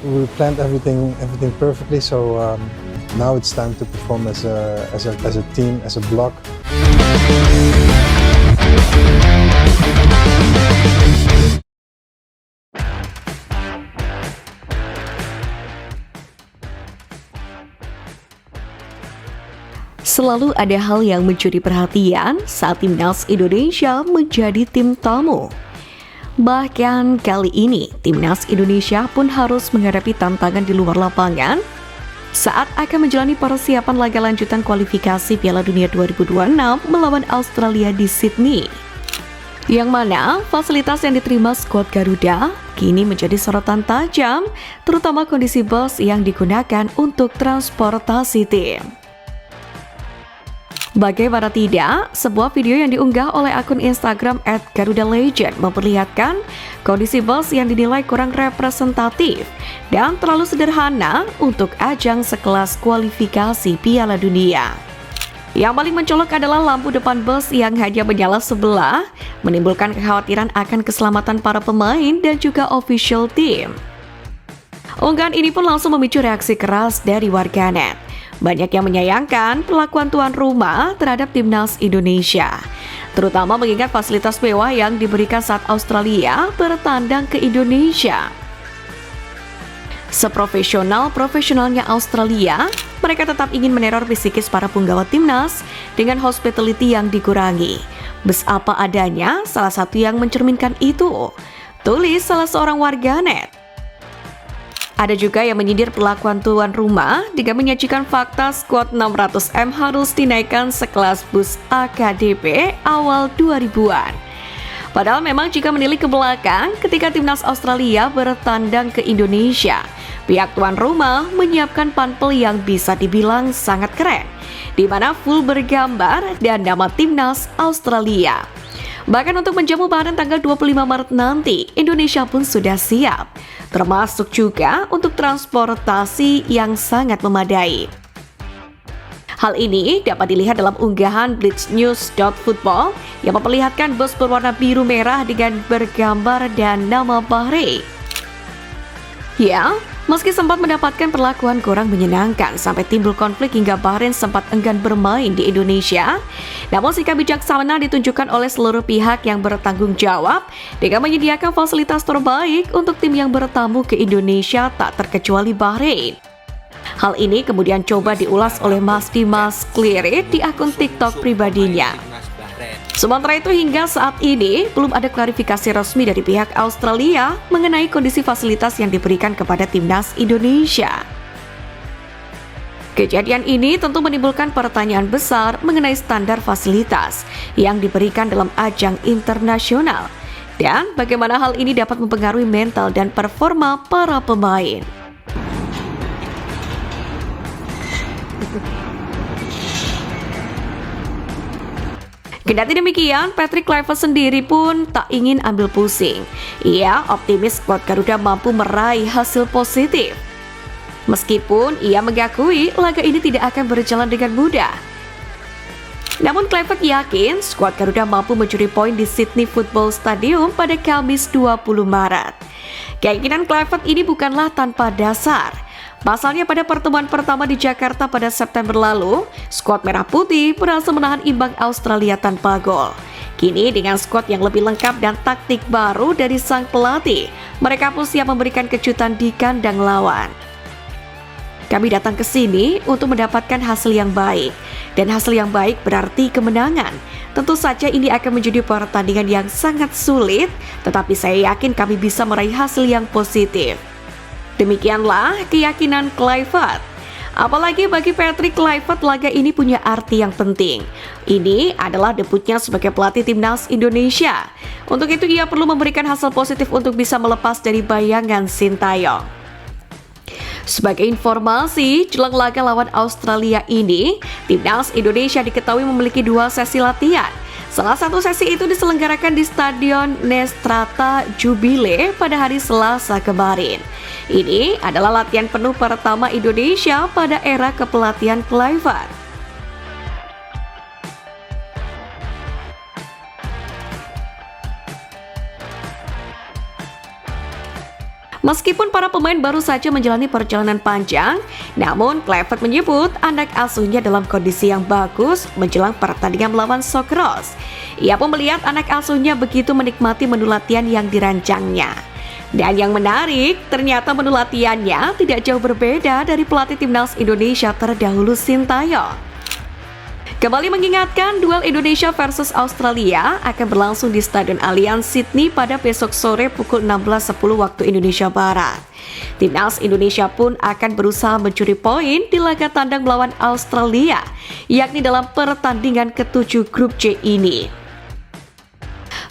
we planned everything perfectly. So now it's time to perform as a team, as a block. Selalu ada hal yang mencuri perhatian saat timnas Indonesia menjadi tim tamu. Bahkan kali ini, timnas Indonesia pun harus menghadapi tantangan di luar lapangan saat akan menjalani persiapan laga lanjutan kualifikasi Piala Dunia 2026 melawan Australia di Sydney. Yang mana fasilitas yang diterima skuad Garuda kini menjadi sorotan tajam, terutama kondisi bus yang digunakan untuk transportasi tim. Bagaimana tidak, sebuah video yang diunggah oleh akun Instagram @GarudaLegend memperlihatkan kondisi bus yang dinilai kurang representatif dan terlalu sederhana untuk ajang sekelas kualifikasi Piala Dunia. Yang paling mencolok adalah lampu depan bus yang hanya menyala sebelah, menimbulkan kekhawatiran akan keselamatan para pemain dan juga official team. Unggahan ini pun langsung memicu reaksi keras dari warganet. Banyak yang menyayangkan perlakuan tuan rumah terhadap timnas Indonesia, terutama mengingat fasilitas mewah yang diberikan saat Australia bertandang ke Indonesia. Seprofesional-profesionalnya Australia, mereka tetap ingin meneror psikis para punggawa timnas dengan hospitality yang dikurangi. Bus apa adanya, salah satu yang mencerminkan itu, tulis salah seorang warganet. Ada juga yang menyindir perlakuan tuan rumah dengan menyajikan fakta skuad 600M harus dinaikkan sekelas bus AKDP awal 2000-an. Padahal memang jika menilik ke belakang, ketika timnas Australia bertandang ke Indonesia, pihak tuan rumah menyiapkan panpel yang bisa dibilang sangat keren, di mana full bergambar dan nama timnas Australia. Bahkan untuk menjamu Bahrain tanggal 25 Maret nanti, Indonesia pun sudah siap, termasuk juga untuk transportasi yang sangat memadai. Hal ini dapat dilihat dalam unggahan blitznews.football yang memperlihatkan bus berwarna biru merah dengan bergambar dan nama Bahrain. Ya, meski sempat mendapatkan perlakuan kurang menyenangkan sampai timbul konflik hingga Bahrain sempat enggan bermain di Indonesia, namun sikap bijaksana ditunjukkan oleh seluruh pihak yang bertanggung jawab dengan menyediakan fasilitas terbaik untuk tim yang bertamu ke Indonesia tak terkecuali Bahrain. Hal ini kemudian coba diulas oleh Mas Dimas Klirit di akun TikTok pribadinya. Sementara itu hingga saat ini belum ada klarifikasi resmi dari pihak Australia mengenai kondisi fasilitas yang diberikan kepada timnas Indonesia. Kejadian ini tentu menimbulkan pertanyaan besar mengenai standar fasilitas yang diberikan dalam ajang internasional dan bagaimana hal ini dapat mempengaruhi mental dan performa para pemain. Kendati demikian, Patrick Kluivert sendiri pun tak ingin ambil pusing. Ia optimis skuad Garuda mampu meraih hasil positif. Meskipun ia mengakui laga ini tidak akan berjalan dengan mudah. Namun Kluivert yakin skuad Garuda mampu mencuri poin di Sydney Football Stadium pada Kamis 20 Maret. Keyakinan Kluivert ini bukanlah tanpa dasar. Pasalnya pada pertemuan pertama di Jakarta pada September lalu, skuad Merah Putih berhasil menahan imbang Australia tanpa gol. Kini dengan skuad yang lebih lengkap dan taktik baru dari sang pelatih, mereka pun siap memberikan kejutan di kandang lawan. Kami datang ke sini untuk mendapatkan hasil yang baik, dan hasil yang baik berarti kemenangan. Tentu saja ini akan menjadi pertandingan yang sangat sulit, tetapi saya yakin kami bisa meraih hasil yang positif. Demikianlah keyakinan Kluivert. Apalagi bagi Patrick Kluivert, laga ini punya arti yang penting. Ini adalah debutnya sebagai pelatih timnas Indonesia. Untuk itu ia perlu memberikan hasil positif untuk bisa melepas dari bayangan Sintayong. Sebagai informasi, jelang laga lawan Australia ini, timnas Indonesia diketahui memiliki 2 sesi latihan. Salah satu sesi itu diselenggarakan di Stadion Nestrata Jubile pada hari Selasa kemarin. Ini adalah latihan penuh pertama Indonesia pada era kepelatihan Kluivert. Meskipun para pemain baru saja menjalani perjalanan panjang, namun Kluivert menyebut anak asuhnya dalam kondisi yang bagus menjelang pertandingan melawan Socceroos. Ia pun melihat anak asuhnya begitu menikmati menu latihan yang dirancangnya. Dan yang menarik, ternyata menu latihannya tidak jauh berbeda dari pelatih timnas Indonesia terdahulu Sintayong. Kembali mengingatkan, duel Indonesia versus Australia akan berlangsung di Stadion Allianz Sydney pada besok sore pukul 16.10 waktu Indonesia Barat. Timnas Indonesia pun akan berusaha mencuri poin di laga tandang melawan Australia, yakni dalam pertandingan ke-7 grup C ini.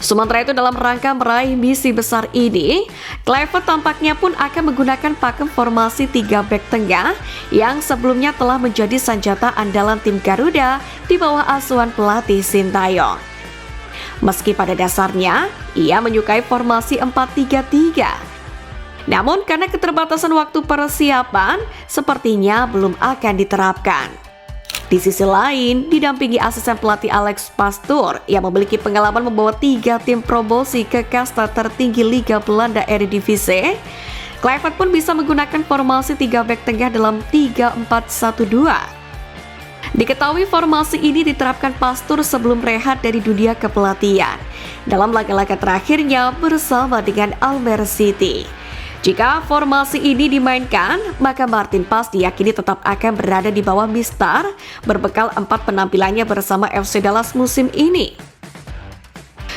Sementara itu dalam rangka meraih misi besar ini, Kluivert tampaknya pun akan menggunakan pakem formasi 3 bek tengah yang sebelumnya telah menjadi senjata andalan tim Garuda di bawah asuhan pelatih Sintayong. Meski pada dasarnya, ia menyukai formasi 4-3-3. Namun karena keterbatasan waktu persiapan, sepertinya belum akan diterapkan. Di sisi lain, didampingi asisten pelatih Alex Pastoor yang memiliki pengalaman membawa 3 tim promosi ke kasta tertinggi Liga Belanda Eredivisie, Kluivert pun bisa menggunakan formasi 3 bek tengah dalam 3-4-1-2. Diketahui formasi ini diterapkan Pastoor sebelum rehat dari dunia kepelatihan dalam laga-laga terakhirnya bersama dengan Almere City. Jika formasi ini dimainkan, maka Martin Pas diyakini tetap akan berada di bawah Mistar berbekal 4 penampilannya bersama FC Dallas musim ini.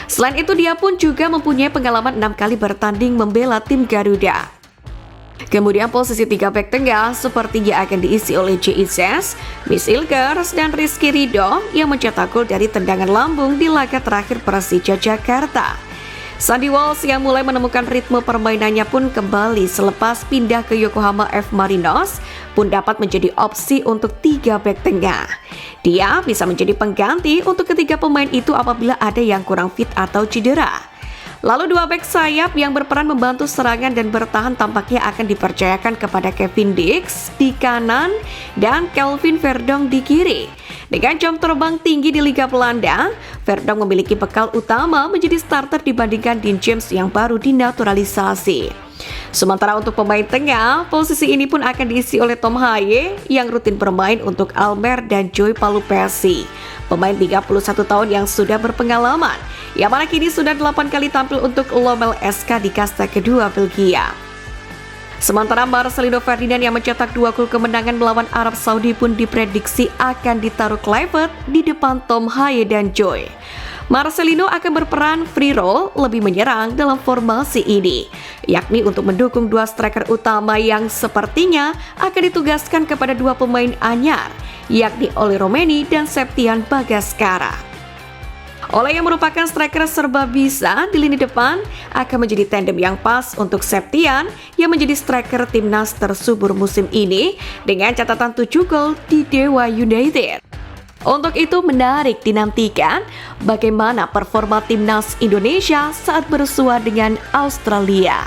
Selain itu, dia pun juga mempunyai pengalaman 6 kali bertanding membela tim Garuda. Kemudian posisi 3 bek tengah sepertinya akan diisi oleh JIS, Miss Ilgers, dan Rizky Ridho yang mencetak gol dari tendangan lambung di laga terakhir Persija Jakarta. Sandy Walsh yang mulai menemukan ritme permainannya pun kembali selepas pindah ke Yokohama F. Marinos pun dapat menjadi opsi untuk 3 bek tengah. Dia bisa menjadi pengganti untuk ketiga pemain itu apabila ada yang kurang fit atau cedera. Lalu 2 bek sayap yang berperan membantu serangan dan bertahan tampaknya akan dipercayakan kepada Kevin Dix di kanan dan Kelvin Verdonk di kiri. Dengan jam terbang tinggi di Liga Belanda, Verdonk memiliki bekal utama menjadi starter dibandingkan Dean James yang baru dinaturalisasi. Sementara untuk pemain tengah, posisi ini pun akan diisi oleh Tom Haye yang rutin bermain untuk Almere dan Joy Palupesi, pemain 31 tahun yang sudah berpengalaman, yang mana kini sudah 8 kali tampil untuk Lommel SK di kasta kedua Belgia. Sementara Marcelino Ferdinand yang mencetak 2 gol kemenangan melawan Arab Saudi pun diprediksi akan ditaruh Kluivert di depan Tom Haye dan Joy. Marcelino akan berperan free roll lebih menyerang dalam formasi ini, yakni untuk mendukung 2 striker utama yang sepertinya akan ditugaskan kepada 2 pemain anyar, yakni Oli Romeni dan Septian Bagaskara. Ole yang merupakan striker serba bisa di lini depan akan menjadi tandem yang pas untuk Septian yang menjadi striker timnas tersubur musim ini dengan catatan 7 gol di Dewa United. Untuk itu menarik dinantikan bagaimana performa timnas Indonesia saat bersua dengan Australia.